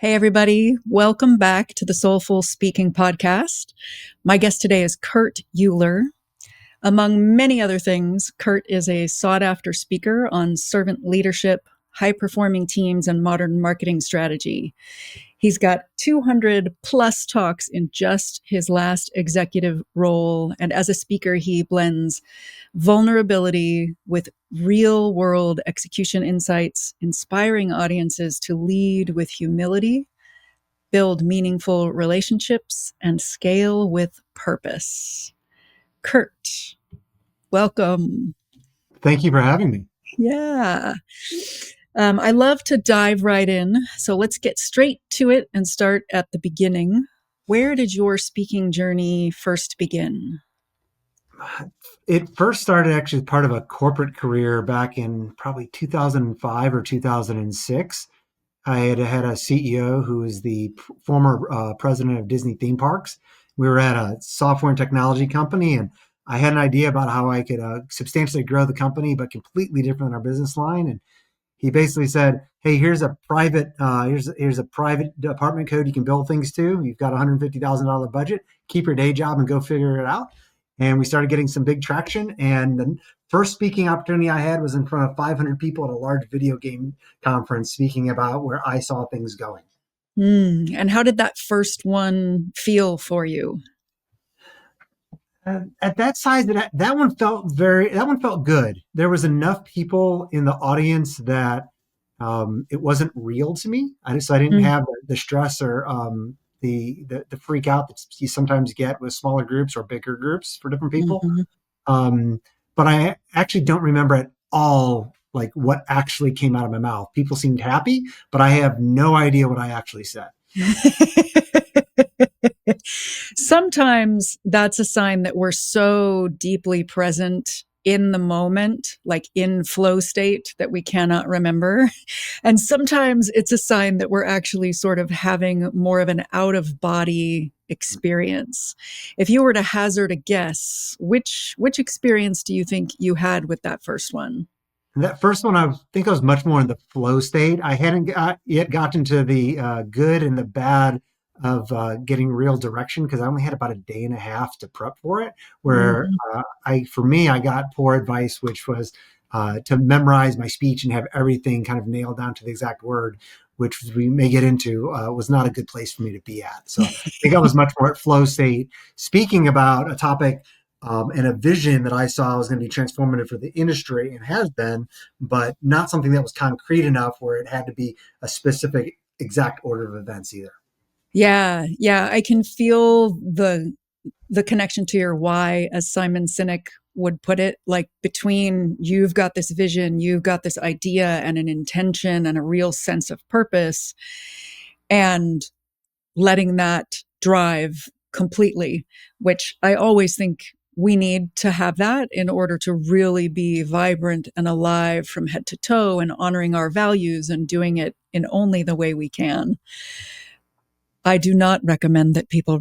Hey, everybody. Welcome back to the Soulful Speaking Podcast. My guest today is Kurt Uhlir. Among many other things, Kurt is a sought-after speaker on servant leadership, high-performing teams, and modern marketing strategy. He's got 200 plus talks in just his last executive role. And as a speaker, he blends vulnerability with real world execution insights, inspiring audiences to lead with humility, build meaningful relationships, and scale with purpose. Kurt, welcome. Thank you for having me. Yeah. I love to dive right in. So let's get straight to it and start at the beginning. Where did your speaking journey first begin? It first started actually as part of a corporate career back in probably 2005 or 2006. I had a CEO who was the former president of Disney theme parks. We were at a software and technology company, and I had an idea about how I could substantially grow the company, but completely different than our business line. And he basically said, "Hey, here's a private here's a private apartment code you can build things to. You've got a $150,000 budget. Keep your day job and go figure it out." And we started getting some big traction. And the first speaking opportunity I had was in front of 500 people at a large video game conference, speaking about where I saw things going. And how did that first one feel for you? At that size, that one felt good. There was enough people in the audience that it wasn't real to me. I didn't Mm. have the stress or the freak out that you sometimes get with smaller groups or bigger groups for different people. Mhm. But I actually don't remember at all like what actually came out of my mouth. People seemed happy, but I have no idea what I actually said. Sometimes that's a sign that we're so deeply present in the moment, like in flow state, that we cannot remember. And sometimes it's a sign that we're actually sort of having more of an out of body experience. If you were to hazard a guess, which experience do you think you had with that first one? That first one, I think I was much more in the flow state. I hadn't yet gotten to the good and the bad of getting real direction because I only had about a day and a half to prep for it. Where Mhm. for me, I got poor advice, which was to memorize my speech and have everything kind of nailed down to the exact word, which we may get into, was not a good place for me to be at. So I think I was much more at flow state, speaking about a topic and a vision that I saw was going to be transformative for the industry and has been, but not something that was concrete enough where it had to be a specific exact order of events either. Yeah, I can feel the connection to your why, as Simon Sinek would put it, like between you've got this vision, you've got this idea and an intention and a real sense of purpose, and letting that drive completely, which I always think we need to have that in order to really be vibrant and alive from head to toe and honoring our values and doing it in only the way we can. I do not recommend that people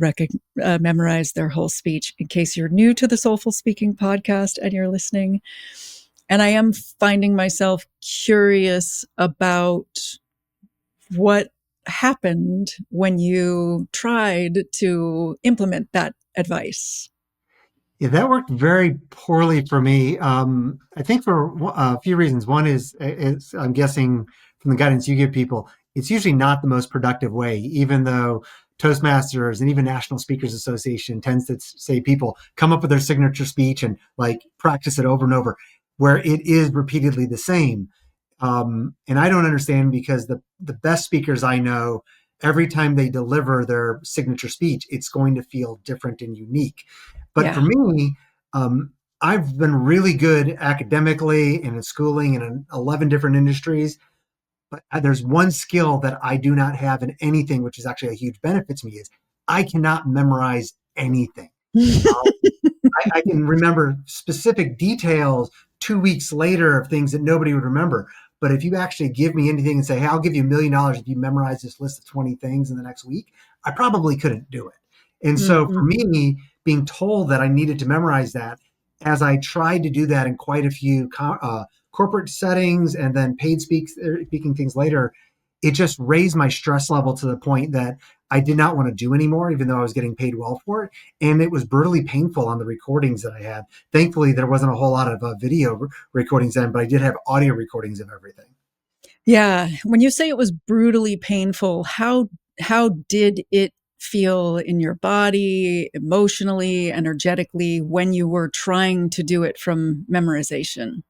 memorize their whole speech. In case you're new to the Soulful Speaking podcast and you're listening, and I am finding myself curious about what happened when you tried to implement that advice. Yeah, that worked very poorly for me. I think for a few reasons. One is I'm guessing from the guidance you give people, it's usually not the most productive way, even though Toastmasters and even National Speakers Association tends to say people come up with their signature speech and like practice it over and over, where it is repeatedly the same. And I don't understand because the best speakers I know, every time they deliver their signature speech, it's going to feel different and unique. But for Yeah. me, I've been really good academically and in schooling and in 11 different industries. But there's one skill that I do not have in anything, which is actually a huge benefit to me, is I cannot memorize anything. I can remember specific details 2 weeks later of things that nobody would remember. But if you actually give me anything and say, "Hey, I'll give you $1 million if you memorize this list of 20 things in the next week," I probably couldn't do it. And so for Mhm. me, being told that I needed to memorize that, as I tried to do that in quite a few corporate settings and then paid speaking things later, it just raised my stress level to the point that I did not want to do anymore, even though I was getting paid well for it. And it was brutally painful on the recordings that I had. Thankfully, there wasn't a whole lot of video recordings then, but I did have audio recordings of everything. Yeah. When you say it was brutally painful, how did it feel in your body, emotionally, energetically, when you were trying to do it from memorization?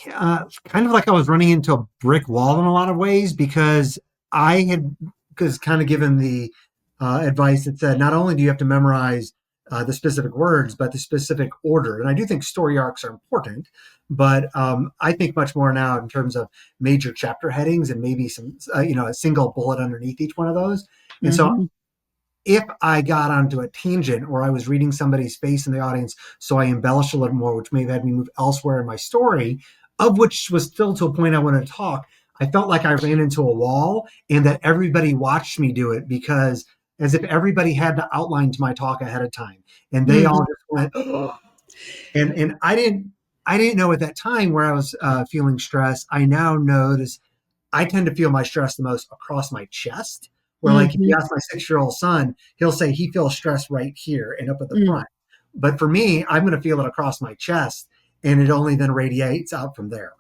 Kind of like I was running into a brick wall in a lot of ways because I had because kind of given the advice that said not only do you have to memorize the specific words, but the specific order. And I do think story arcs are important, but I think much more now in terms of major chapter headings and maybe some a single bullet underneath each one of those. And so Hmm. if I got onto a tangent or I was reading somebody's face in the audience, so I embellished a little more, which may have had me move elsewhere in my story, of which was still to a point I wanted to talk, I felt like I ran into a wall and that everybody watched me do it because as if everybody had to outline to my talk ahead of time. And they all Hmm. just went, oh. And I didn't know at that time where I was feeling stress. I now notice I tend to feel my stress the most across my chest. Where, like, if you Hmm. ask my 6-year-old son, he'll say he feels stress right here and up at the Mm. front. But for me, I'm going to feel it across my chest, and it only then radiates out from there.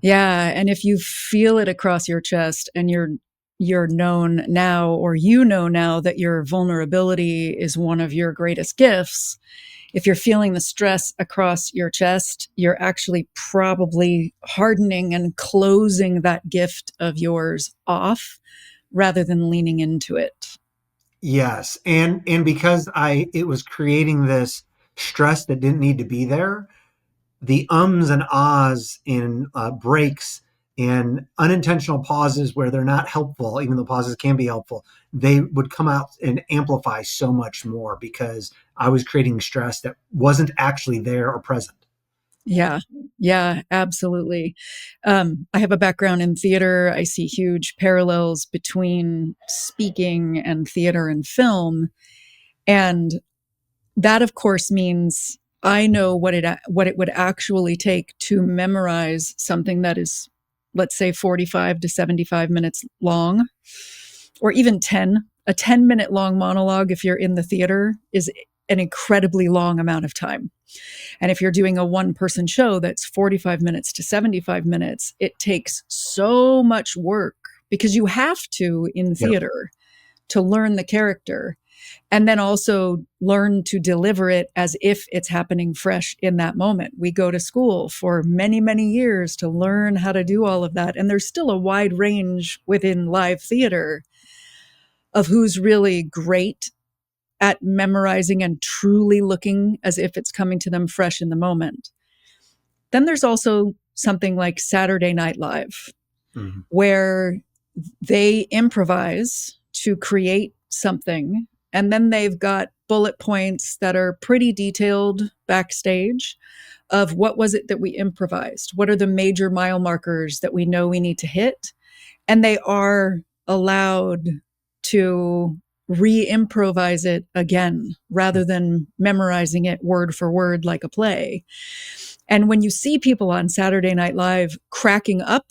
Yeah, and if you feel it across your chest and you're known now, or you know now that your vulnerability is one of your greatest gifts, if you're feeling the stress across your chest, you're actually probably hardening and closing that gift of yours off rather than leaning into it. Yes, and because I it was creating this stress that didn't need to be there, the ums and ahs in breaks and unintentional pauses where they're not helpful, even though pauses can be helpful, they would come out and amplify so much more because I was creating stress that wasn't actually there or present. Yeah. Yeah, absolutely. I have a background in theater. I see huge parallels between speaking and theater and film. And that, of course, means I know what it would actually take to memorize something that is, let's say, 45 to 75 minutes long, or even 10. A 10-minute long monologue, if you're in the theater, is an incredibly long amount of time. And if you're doing a one-person show that's 45 minutes to 75 minutes, it takes so much work because you have to in Yep. theater to learn the character and then also learn to deliver it as if it's happening fresh in that moment. We go to school for many, many years to learn how to do all of that. And there's still a wide range within live theater of who's really great at memorizing and truly looking as if it's coming to them fresh in the moment. Then there's also something like Saturday Night Live, Mhm. where they improvise to create something. And then they've got bullet points that are pretty detailed backstage of what was it that we improvised? What are the major mile markers that we know we need to hit? And they are allowed to re-improvise it again rather than memorizing it word for word like a play. And when you see people on Saturday Night Live cracking up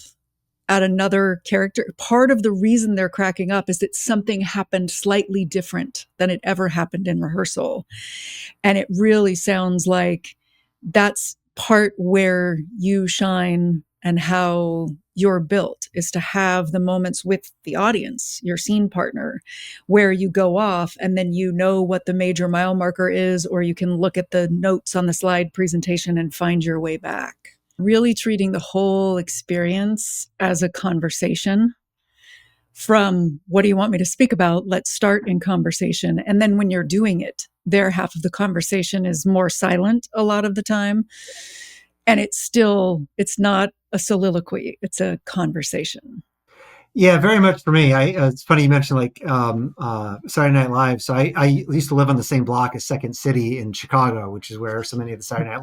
at another character, part of the reason they're cracking up is that something happened slightly different than it ever happened in rehearsal. And it really sounds like that's part where you shine and how you're built is to have the moments with the audience, your scene partner, where you go off and then you know what the major mile marker is, or you can look at the notes on the slide presentation and find your way back. Really treating the whole experience as a conversation from what do you want me to speak about? Let's start in conversation. And then when you're doing it, their half of the conversation is more silent a lot of the time. And it's not a soliloquy, it's a conversation. Yeah, very much for me. It's funny you mentioned like Saturday Night Live. So I used to live on the same block as Second City in Chicago, which is where so many of the Saturday Night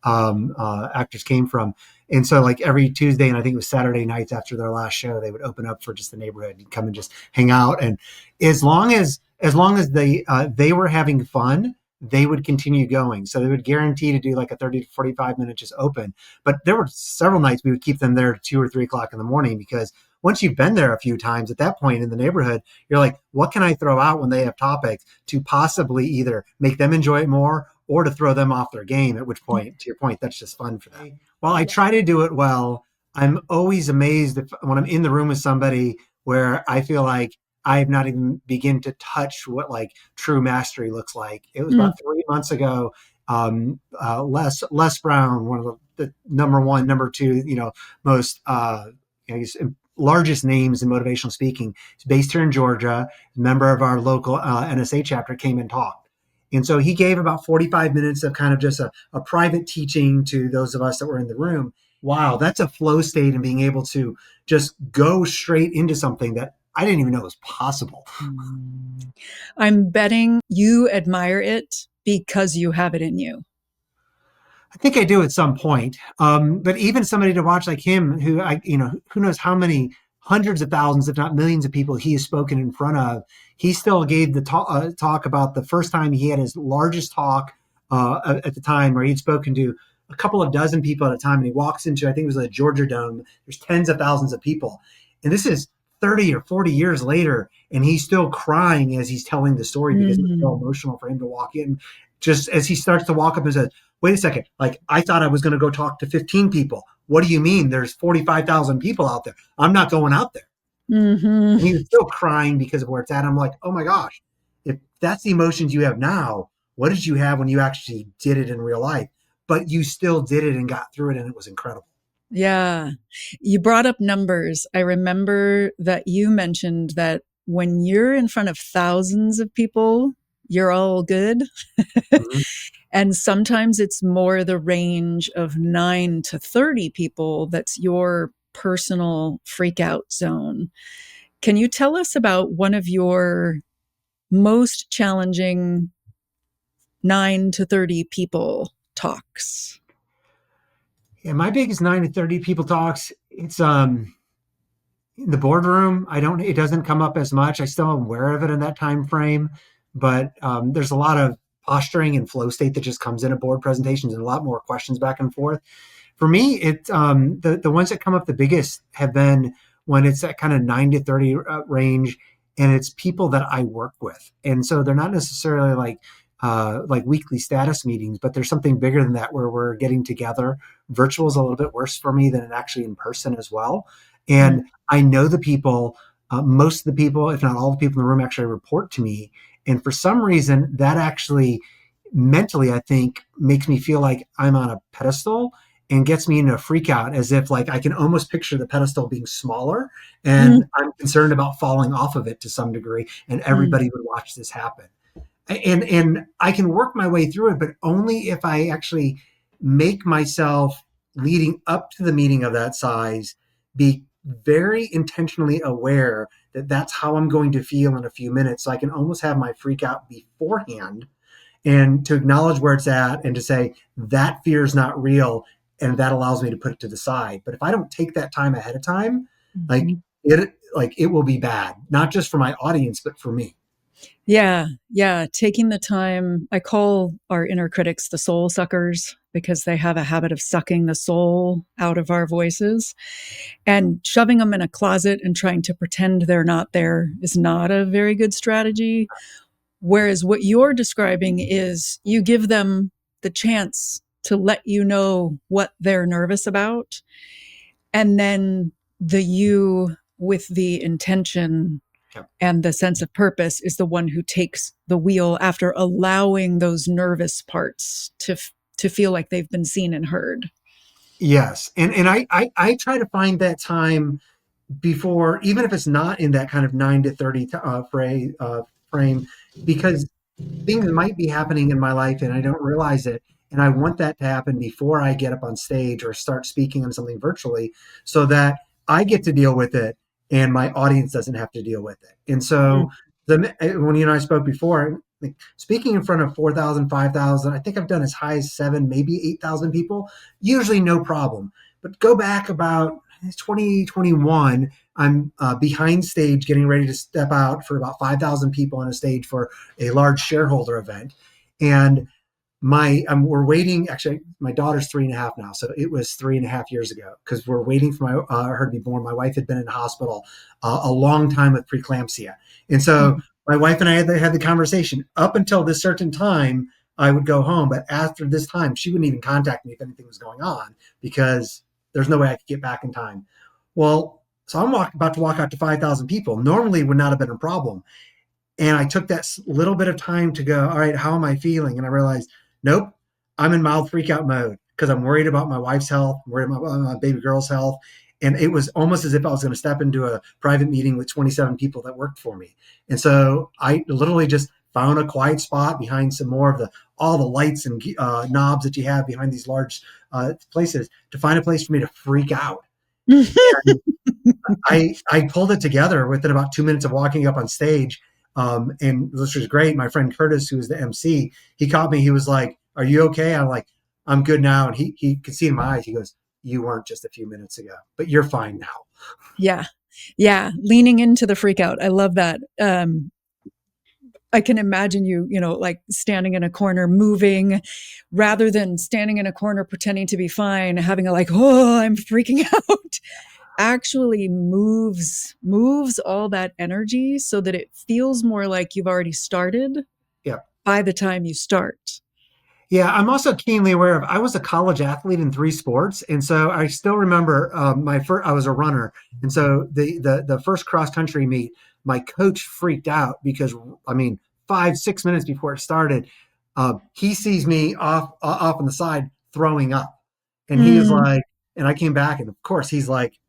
Live actors came from. And so like every Tuesday and I think it was Saturday nights after their last show, they would open up for just the neighborhood and come and just hang out. And as long as they were having fun, they would continue going. So they would guarantee to do like a 30 to 45 minute just open. But there were several nights we would keep them there at 2 or 3 o'clock in the morning because once you've been there a few times at that point in the neighborhood, you're like, what can I throw out when they have topics to possibly either make them enjoy it more or to throw them off their game, at which point, to your point, that's just fun for them. While I try to do it well, I'm always amazed when I'm in the room with somebody where I feel like I have not even begin to touch what like true mastery looks like. It was Mm. about 3 months ago. Les Brown, one of the number one, number two, most I guess largest names in motivational speaking. He's based here in Georgia. A member of our local NSA chapter came and talked. And so he gave about 45 minutes of kind of just a private teaching to those of us that were in the room. Wow, that's a flow state and being able to just go straight into something that I didn't even know was possible. I'm betting you admire it because you have it in you. I think I do at some point. But even somebody to watch like him, who knows how many hundreds of thousands, if not millions of people he has spoken in front of, he still gave the talk about the first time he had his largest talk at the time where he'd spoken to a couple of dozen people at a time. And he walks into, I think it was the Georgia Dome. There's tens of thousands of people. And this is 30 or 40 years later. And he's still crying as he's telling the story because it's so Mm. emotional for him to walk in. Just as he starts to walk up and says, wait a second, like I thought I was going to go talk to 15 people. What do you mean? There's 45,000 people out there. I'm not going out there. Hmm. And he was still crying because of where it's at. I'm like, oh my gosh, if that's the emotions you have now, what did you have when you actually did it in real life? But you still did it and got through it, and it was incredible. Yeah. You brought up numbers. I remember that you mentioned that when you're in front of thousands of people, you're all good. Mm-hmm. And sometimes it's more the range of 9 to 30 people that's your personal freakout zone. Can you tell us about one of your most challenging 9 to 30 people talks? Yeah, my biggest 9 to 30 people talks. It's in the boardroom. It doesn't come up as much. I still am aware of it in that time frame, but there's a lot of posturing and flow state that just comes in at board presentations and a lot more questions back and forth. For me, the ones that come up the biggest have been when it's that kind of 9 to 30 range, and it's people that I work with, and so they're not necessarily like weekly status meetings, but there's something bigger than that where we're getting together. Virtual is a little bit worse for me than actually in person as well, Mm. and I know the people. Most of the people, if not all the people in the room, actually report to me, and for some reason, that actually mentally, I think, makes me feel like I'm on a pedestal and gets me into a freak out as if like I can almost picture the pedestal being smaller and Mm. I'm concerned about falling off of it to some degree and Mm. everybody would watch this happen. And I can work my way through it, but only if I actually make myself leading up to the meeting of that size be very intentionally aware that that's how I'm going to feel in a few minutes. So I can almost have my freak out beforehand and to acknowledge where it's at and to say that fear is not real, and that allows me to put it to the side. But if I don't take that time ahead of time, like Mhm. it will be bad, not just for my audience but for me. Yeah, yeah. Taking the time, I call our inner critics the soul suckers because they have a habit of sucking the soul out of our voices, and shoving them in a closet and trying to pretend they're not there is not a very good strategy. Whereas what you're describing is you give them the chance to let you know what they're nervous about. And then the you with the intention Yep. and the sense of purpose is the one who takes the wheel after allowing those nervous parts to feel like they've been seen and heard. Yes, and I try to find that time before, even if it's not in that kind of 9 to 30 frame, because things might be happening in my life and I don't realize it. And I want that to happen before I get up on stage or start speaking on something virtually so that I get to deal with it and my audience doesn't have to deal with it. And so when you and I spoke before, like speaking in front of 4,000, 5,000, I think I've done as high as 7, maybe 8,000 people, usually no problem. But go back about 2021, I'm behind stage getting ready to step out for about 5,000 people on a stage for a large shareholder event. And we're waiting. Actually, my daughter's 3.5 now, so it was 3.5 years ago because we're waiting for her to be born. My wife had been in the hospital a long time with preeclampsia, and so my wife and I had the conversation. Up until this certain time, I would go home, but after this time, she wouldn't even contact me if anything was going on because there's no way I could get back in time. Well, so about to walk out to 5,000 people. Normally, it would not have been a problem. And I took that little bit of time to go, all right, how am I feeling? And I realized, nope, I'm in mild freakout mode because I'm worried about my wife's health, I'm worried about my baby girl's health. And it was almost as if I was going to step into a private meeting with 27 people that worked for me. And so I literally just found a quiet spot behind some more of all the lights and knobs that you have behind these large places to find a place for me to freak out. And I pulled it together within about 2 minutes of walking up on stage. And this was great. My friend Curtis, who was the MC, he caught me. He was like, "Are you okay?" I'm like, "I'm good now." And he could see in my eyes. He goes, "You weren't just a few minutes ago, but you're fine now." Yeah. Yeah. Leaning into the freak out. I love that. I can imagine you, like standing in a corner, moving rather than standing in a corner, pretending to be fine, having a like, oh, I'm freaking out, actually moves all that energy so that it feels more like you've already started Yeah. by the time you start. Yeah, I'm also keenly aware of. I was a college athlete in 3 sports, and so I still remember my first. I was a runner, and so the first cross country meet, my coach freaked out because I mean 5 6 minutes before it started, he sees me off on the side throwing up, and he is Mm, like, and I came back, and of course he's like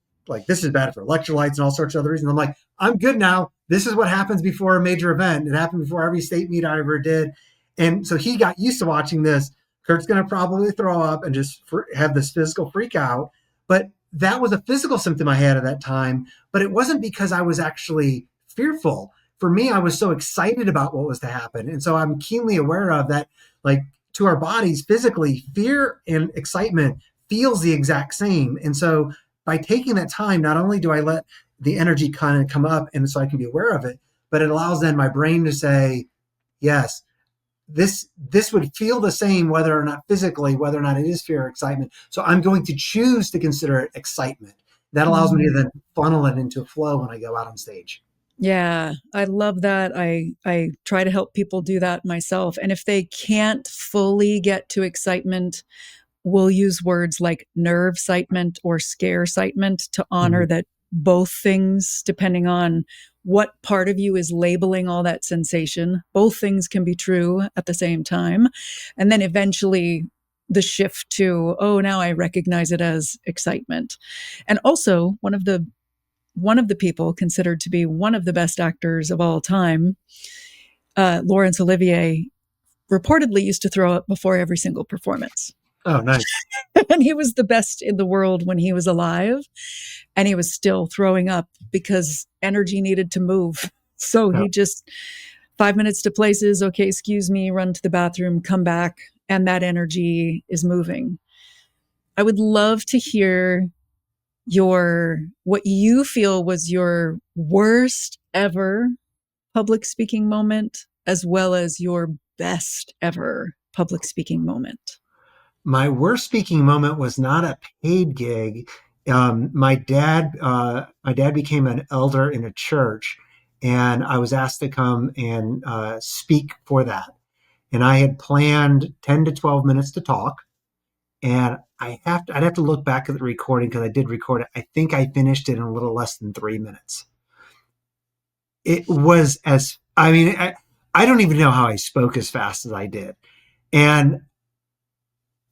this is bad for electrolytes and all sorts of other reasons. I'm like, I'm good now. This is what happens before a major event. It happened before every state meet I ever did. And so he got used to watching this. Kurt's going to probably throw up and just have this physical freak out. But that was a physical symptom I had at that time. But it wasn't because I was actually fearful. For me, I was so excited about what was to happen. And so I'm keenly aware of that, like to our bodies physically, fear and excitement feels the exact same. And so by taking that time, not only do I let the energy kind of come up and so I can be aware of it, but it allows then my brain to say, yes, this would feel the same whether or not physically, whether or not it is fear or excitement. So I'm going to choose to consider it excitement. That allows me to mm. then funnel it into a flow when I go out on stage. Yeah, I love that. I try to help people do that myself. And if they can't fully get to excitement, we'll use words like nerve citement or scare citement to honor Mhm. that both things, depending on what part of you is labeling all that sensation, both things can be true at the same time. And then eventually the shift to, oh, now I recognize it as excitement. And also one of the people considered to be one of the best actors of all time, Laurence Olivier, reportedly used to throw up before every single performance. Oh, nice. And he was the best in the world when he was alive. And he was still throwing up because energy needed to move. So Yeah. he just 5 minutes to places, okay, excuse me, run to the bathroom, come back, and that energy is moving. I would love to hear your what you feel was your worst ever public speaking moment as well as your best ever public speaking moment. My worst speaking moment was not a paid gig. My dad became an elder in a church, and I was asked to come and speak for that. And I had planned 10 to 12 minutes to talk. And I'd have to look back at the recording because I did record it. I think I finished it in a little less than 3 minutes. It was I mean, I don't even know how I spoke as fast as I did. And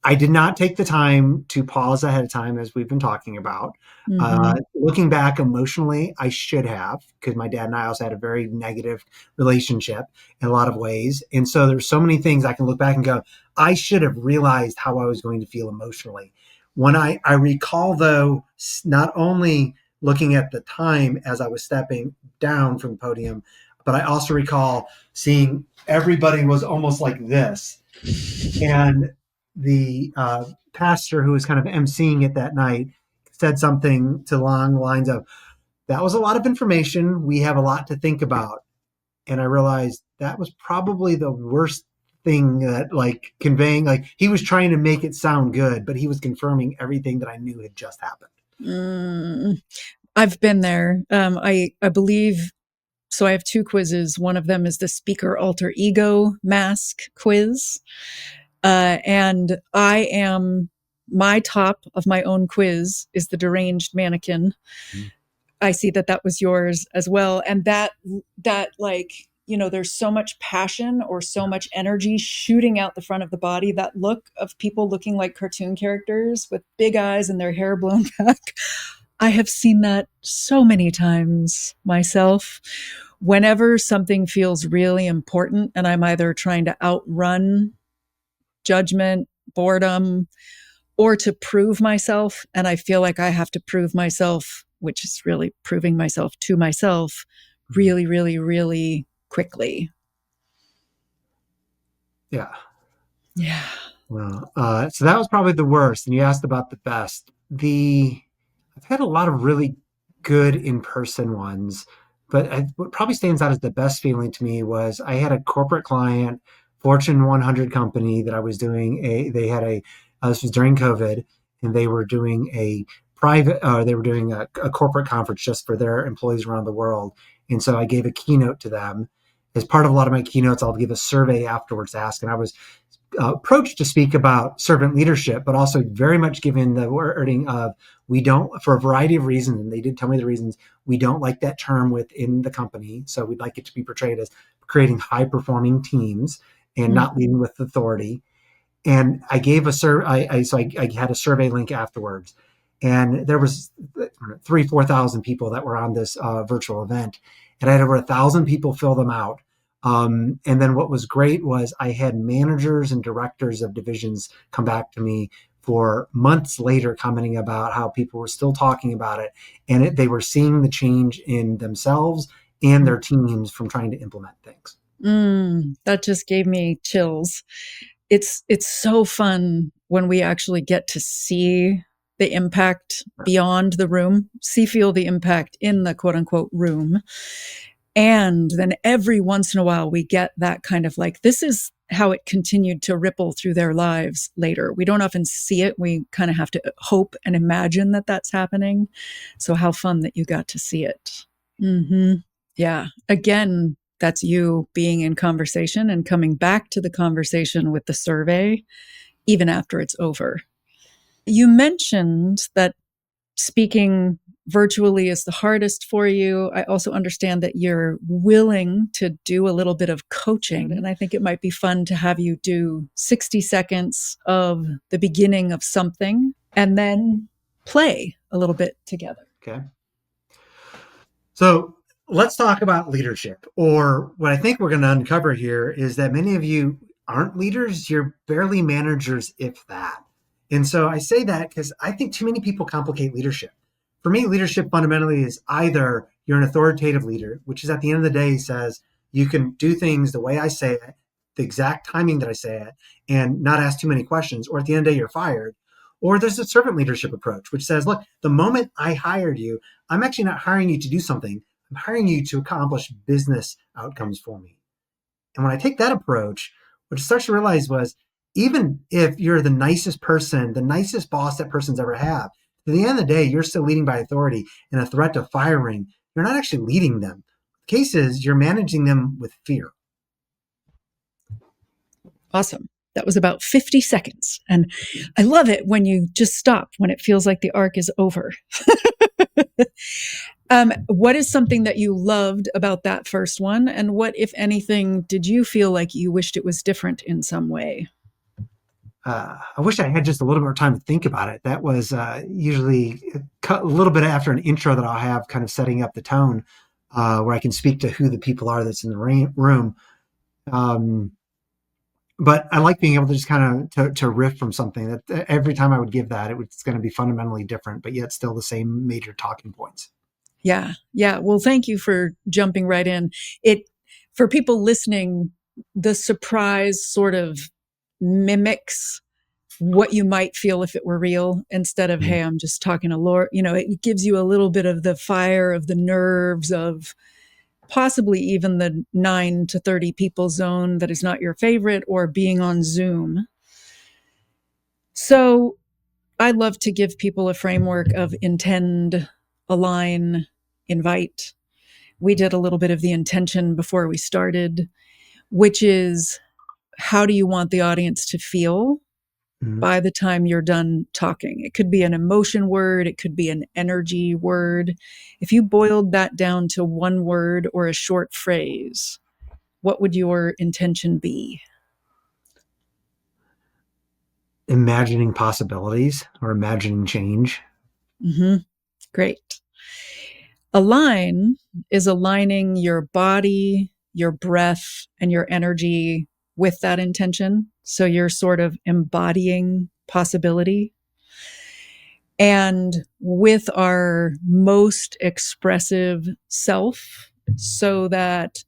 I did not take the time to pause ahead of time, as we've been talking about. Mm-hmm. Looking back emotionally, I should have, because my dad and I also had a very negative relationship in a lot of ways. And so there's so many things I can look back and go, I should have realized how I was going to feel emotionally. When I recall, though, not only looking at the time as I was stepping down from the podium, but I also recall seeing everybody was almost like this. And the pastor who was kind of emceeing it that night said something to along the lines of, that was a lot of information. We have a lot to think about. And I realized that was probably the worst thing that like conveying, like he was trying to make it sound good, but he was confirming everything that I knew had just happened. Mm, I've been there. I believe so. I have two quizzes. One of them is the speaker alter ego mask quiz. And I am my top of my own quiz is the deranged mannequin. Mm. I see that that was yours as well. And that like, you know, there's so much passion or so much energy shooting out the front of the body. That look of people looking like cartoon characters with big eyes and their hair blown back. I have seen that so many times myself. Whenever something feels really important and I'm either trying to outrun judgment, boredom, or to prove myself. And I feel like I have to prove myself, which is really proving myself to myself Mm. really, really, really quickly. Yeah. Yeah. Well, so that was probably the worst. And you asked about the best. I've had a lot of really good in person ones, but what probably stands out as the best feeling to me was I had a corporate client, Fortune 100 company that I was doing they had this was during COVID, and they were doing they were doing a corporate conference just for their employees around the world. And so I gave a keynote to them. As part of a lot of my keynotes, I'll give a survey afterwards to ask. And I was approach to speak about servant leadership, but also very much given the wording of we don't, for a variety of reasons, and they did tell me the reasons, we don't like that term within the company. So we'd like it to be portrayed as creating high performing teams and not Mm-hmm. leading with authority. And I gave a survey. I had a survey link afterwards, and there was 3,000 to 4,000 people that were on this virtual event, and I had over 1,000 people fill them out. And then what was great was I had managers and directors of divisions come back to me for months later, commenting about how people were still talking about it, and they were seeing the change in themselves and their teams from trying to implement things. That just gave me chills. It's so fun when we actually get to see the impact beyond the room, feel the impact in the quote unquote room. And then every once in a while, we get that kind of like, this is how it continued to ripple through their lives later. We don't often see it. We kind of have to hope and imagine that that's happening. So, how fun that you got to see it. Mm-hmm. Yeah. Again, that's you being in conversation and coming back to the conversation with the survey, even after it's over. You mentioned that speaking virtually is the hardest for you. I also understand that you're willing to do a little bit of coaching. And I think it might be fun to have you do 60 seconds of the beginning of something and then play a little bit together. Okay. So let's talk about leadership. Or what I think we're going to uncover here is that many of you aren't leaders, you're barely managers, if that. And so I say that because I think too many people complicate leadership. For me, leadership fundamentally is either you're an authoritative leader, which is at the end of the day says you can do things the way I say it, the exact timing that I say it, and not ask too many questions, or at the end of the day, you're fired. Or there's a servant leadership approach, which says, look, the moment I hired you, I'm actually not hiring you to do something. I'm hiring you to accomplish business outcomes for me. And when I take that approach, what I start to realize was even if you're the nicest person, the nicest boss that person's ever had, at the end of the day, you're still leading by authority and a threat of firing. You're not actually leading them. The case is you're managing them with fear. Awesome. That was about 50 seconds. And I love it when you just stop when it feels like the arc is over. What is something that you loved about that first one? And what, if anything, did you feel like you wished it was different in some way? I wish I had just a little more time to think about it. That was usually a little bit after an intro that I'll have, kind of setting up the tone, where I can speak to who the people are that's in the room. Um, but I like being able to just kind of to riff from something that every time I would give that, it's going to be fundamentally different, but yet still the same major talking points. Yeah. Yeah. Well, thank you for jumping right in. It, for people listening, the surprise sort of mimics what you might feel if it were real instead of, hey, I'm just talking to Laura. You know, it gives you a little bit of the fire of the nerves of possibly even the 9 to 30 people zone that is not your favorite, or being on Zoom. So I love to give people a framework of intend, align, invite. We did a little bit of the intention before we started, which is, how do you want the audience to feel Mhm. by the time you're done talking? It could be an emotion word, it could be an energy word. If you boiled that down to one word or a short phrase, what would your intention be? Imagining possibilities or imagining change. Mm-hmm. Great. Align is aligning your body, your breath, and your energy with that intention. So you're sort of embodying possibility. And with our most expressive self, so that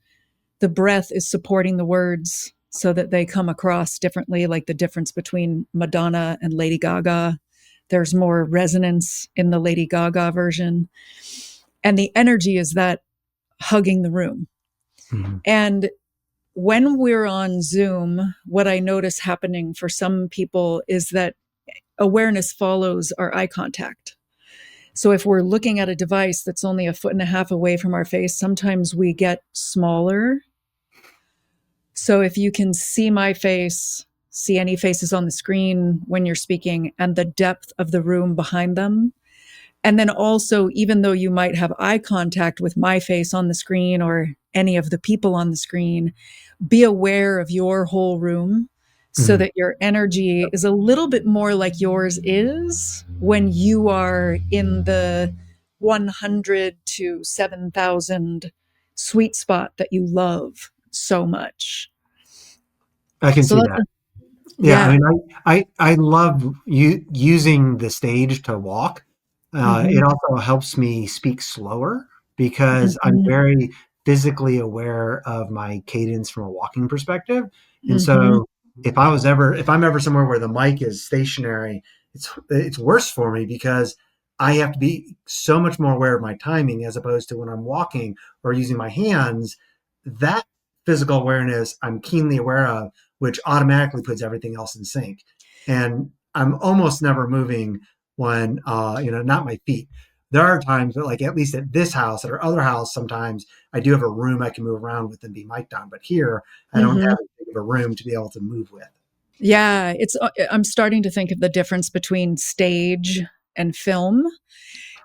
the breath is supporting the words so that they come across differently, like the difference between Madonna and Lady Gaga. There's more resonance in the Lady Gaga version. And the energy is that hugging the room. Mhm. And when we're on Zoom, what I notice happening for some people is that awareness follows our eye contact. So if we're looking at a device that's only a foot and a half away from our face, sometimes we get smaller. So if you can see my face, see any faces on the screen when you're speaking, and the depth of the room behind them. And then also, even though you might have eye contact with my face on the screen or any of the people on the screen, be aware of your whole room so Mhm. that your energy is a little bit more like yours is when you are in the 100 to 7,000 sweet spot that you love so much. I can So see that's that. a, Yeah, I yeah. mean, I love using the stage to walk. Mm-hmm, It also helps me speak slower because I'm mm-hmm, very physically aware of my cadence from a walking perspective. And mm-hmm, so if I'm ever somewhere where the mic is stationary, it's worse for me because I have to be so much more aware of my timing as opposed to when I'm walking or using my hands. That physical awareness I'm keenly aware of, which automatically puts everything else in sync. And I'm almost never moving when, not my feet. There are times that, like, at least at this house, at our other house, sometimes I do have a room I can move around with and be mic'd on. But here, I don't mm-hmm. have as big of a room to be able to move with. Yeah, I'm starting to think of the difference between stage and film.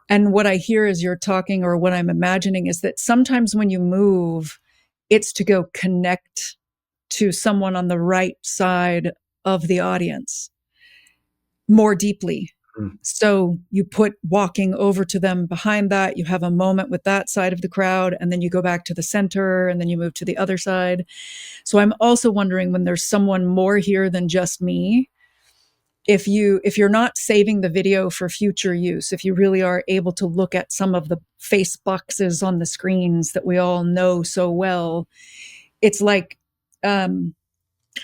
And what I hear as you're talking, or what I'm imagining, is that sometimes when you move, it's to go connect to someone on the right side of the audience more deeply. Mm. So you put walking over to them behind that, you have a moment with that side of the crowd, and then you go back to the center, and then you move to the other side. So I'm also wondering, when there's someone more here than just me, if you're not saving the video for future use, if you really are able to look at some of the face boxes on the screens that we all know so well, it's like, um,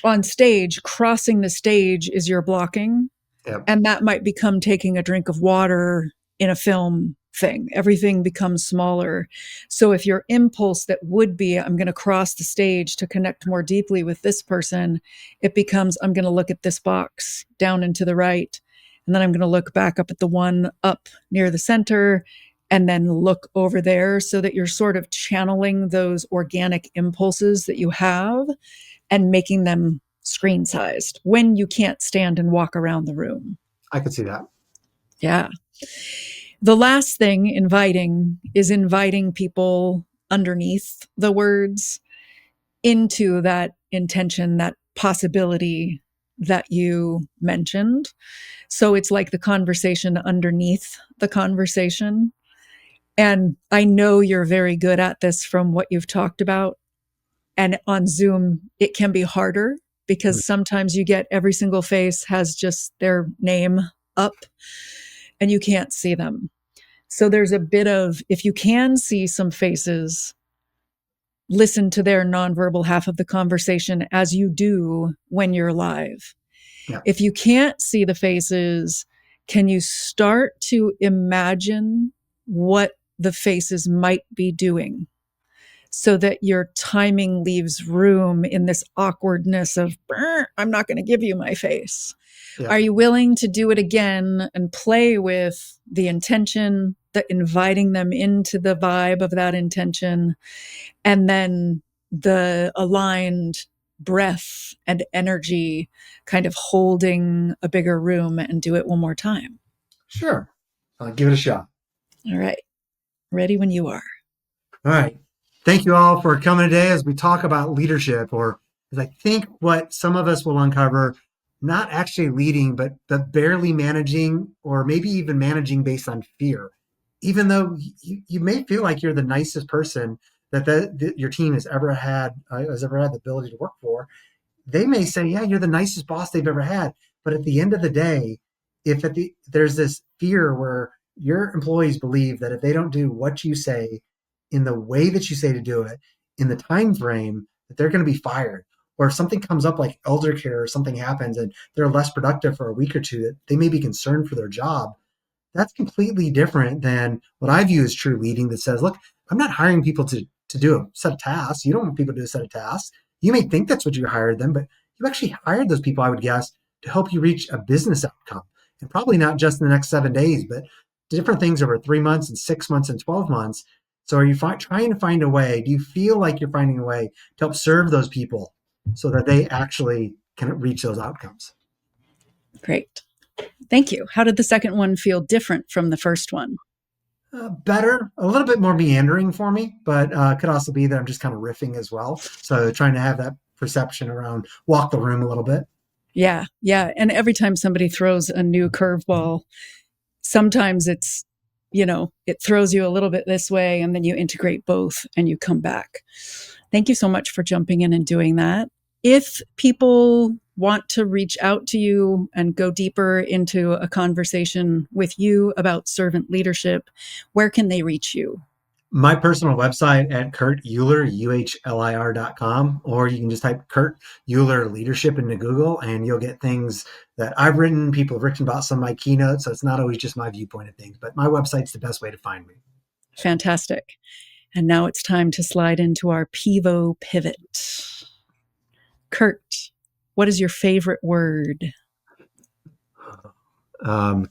on stage, crossing the stage is your blocking, Yep. and that might become taking a drink of water in a film thing. Everything becomes smaller. So if your impulse that would be, I'm going to cross the stage to connect more deeply with this person, it becomes, I'm going to look at this box down and to the right. And then I'm going to look back up at the one up near the center, and then look over there, so that you're sort of channeling those organic impulses that you have and making them screen sized when you can't stand and walk around the room. I could see that. Yeah. The last thing, inviting, is inviting people underneath the words into that intention, that possibility that you mentioned. So it's like the conversation underneath the conversation. And I know you're very good at this from what you've talked about. And on Zoom, it can be harder Mm. because sometimes you get every single face has just their name up and you can't see them. So there's a bit of, if you can see some faces, listen to their nonverbal half of the conversation as you do when you're live. Yeah. If you can't see the faces, can you start to imagine what the faces might be doing? so that your timing leaves room in this awkwardness of, I'm not going to give you my face? Yeah. Are you willing to do it again and play with the intention, the inviting them into the vibe of that intention, and then the aligned breath and energy kind of holding a bigger room, and do it one more time? Sure. I'll give it a shot. All right. Ready when you are. All right. Thank you all for coming today as we talk about leadership, or as I think what some of us will uncover, not actually leading, but barely managing, or maybe even managing based on fear. Even though you may feel like you're the nicest person that your team has ever had the ability to work for, they may say, yeah, you're the nicest boss they've ever had. But at the end of the day, there's this fear where your employees believe that if they don't do what you say in the way that you say to do it, in the time frame, that they're going to be fired. Or if something comes up like elder care or something happens and they're less productive for a week or two, that they may be concerned for their job. That's completely different than what I view as true leading, that says, look, I'm not hiring people to do a set of tasks. You don't want people to do a set of tasks. You may think that's what you hired them, but you actually hired those people, I would guess, to help you reach a business outcome. And probably not just in the next 7 days, but different things over 3 months and 6 months and 12 months. So are you trying to find a way? Do you feel like you're finding a way to help serve those people so that they actually can reach those outcomes? Great. Thank you. How did the second one feel different from the first one? Better, a little bit more meandering for me, but could also be that I'm just kind of riffing as well. So trying to have that perception around walk the room a little bit. Yeah. Yeah. And every time somebody throws a new curveball, sometimes it throws you a little bit this way, and then you integrate both and you come back. Thank you so much for jumping in and doing that. If people want to reach out to you and go deeper into a conversation with you about servant leadership, where can they reach you? My personal website at Kurt Uhlir, UHLIR.com, or you can just type Kurt Uhlir leadership into Google and you'll get things that I've written. People have written about some of my keynotes. So it's not always just my viewpoint of things, but my website's the best way to find me. Fantastic. And now it's time to slide into our Pivo pivot. Kurt, what is your favorite word?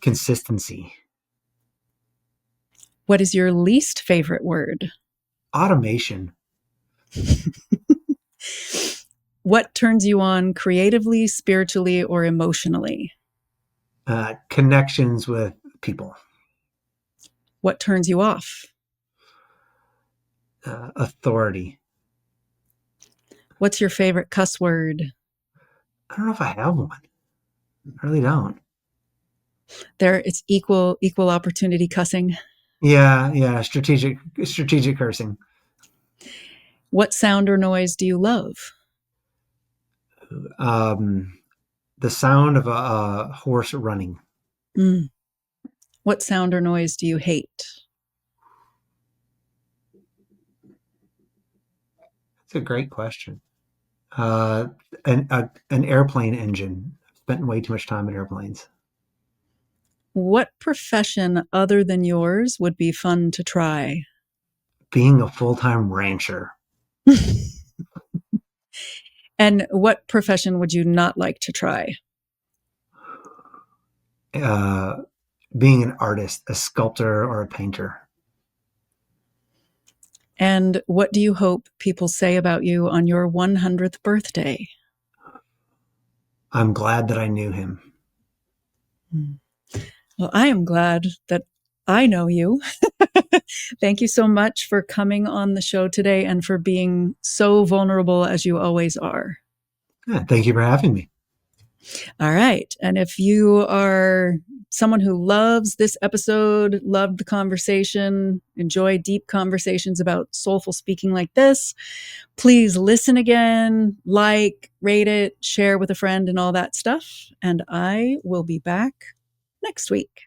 Consistency. What is your least favorite word? Automation. What turns you on creatively, spiritually, or emotionally? Connections with people. What turns you off? Authority. What's your favorite cuss word? I don't know if I have one. I really don't. It's equal opportunity cussing. Yeah. Strategic cursing. What sound or noise do you love? Um, the sound of a horse running. Mm. What sound or noise do you hate? That's a great question. Uh, an airplane engine. I've spent way too much time in airplanes. What profession other than yours would be fun to try? Being a full-time rancher. And what profession would you not like to try? Uh, being an artist, a sculptor, or a painter. And what do you hope people say about you on your 100th birthday? I'm glad that I knew him. Well, I am glad that I know you. Thank you so much for coming on the show today and for being so vulnerable as you always are. Yeah, thank you for having me. All right. And if you are someone who loves this episode, loved the conversation, enjoy deep conversations about soulful speaking like this, please listen again, rate it, share with a friend, and all that stuff. And I will be back next week.